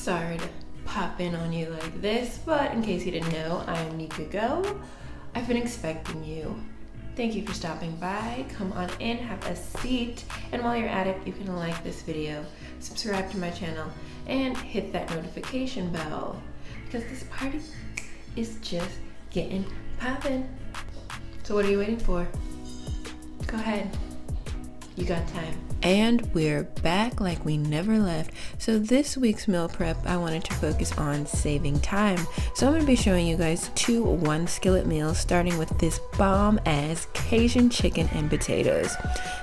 Sorry to pop in on you like this, but in case you didn't know, I am Nika.go. I've been expecting you. Thank you for stopping by. Come on in, have a seat, and while you're at it, you can like this video, subscribe to my channel, and hit that notification bell, because this party is just getting poppin'. So what are you waiting for? Go ahead. You got time. And we're back like we never left. So this week's meal prep, I wanted to focus on saving time. So I'm going to be showing you guys 2 one-skillet meals, starting with this bomb-ass Cajun chicken and potatoes.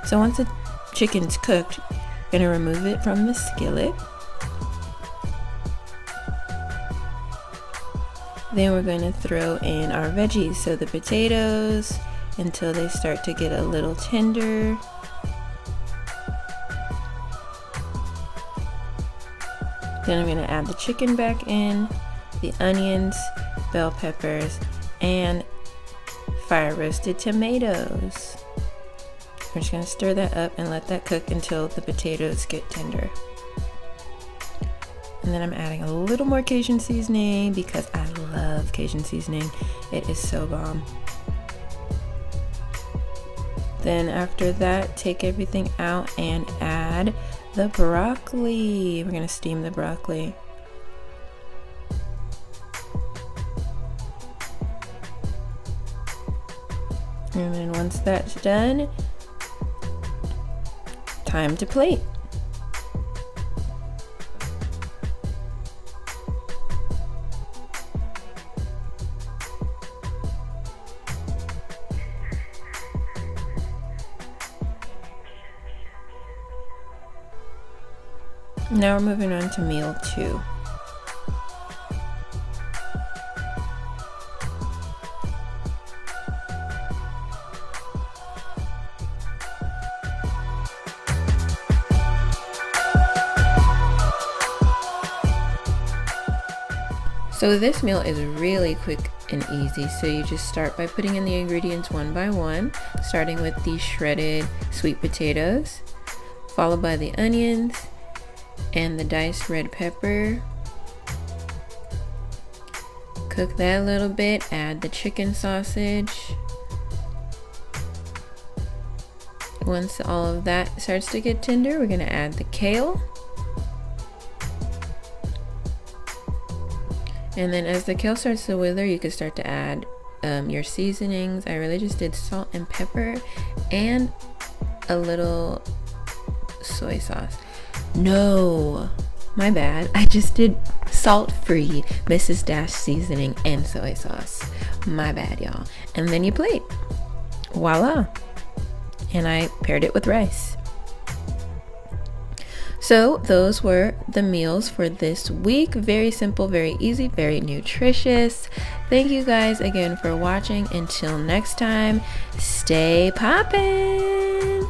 So once the chicken's cooked, I'm going to remove it from the skillet. Then we're going to throw in our veggies, so the potatoes, until they start to get a little tender. Then I'm going to add the chicken back in, the onions, bell peppers, and fire roasted tomatoes. We're just going to stir that up and let that cook until the potatoes get tender. And then I'm adding a little more Cajun seasoning because I love Cajun seasoning. It is so bomb. Then after that, take everything out and add the broccoli. We're gonna steam the broccoli. And then once that's done, time to plate. Now we're moving on to meal 2. So this meal is really quick and easy. So you just start by putting in the ingredients one by one, starting with the shredded sweet potatoes, followed by the onions, and the diced red pepper. Cook that a little bit, add the chicken sausage. Once all of that starts to get tender, we're going to add the kale. And then as the kale starts to wither, you can start to add your seasonings. I really just did salt and pepper and a little soy sauce. No, my bad. I just did salt-free Mrs. Dash seasoning and soy sauce. My bad, y'all. And then you plate. Voila. And I paired it with rice. So those were the meals for this week. Very simple, very easy, very nutritious. Thank you guys again for watching. Until next time, stay poppin'.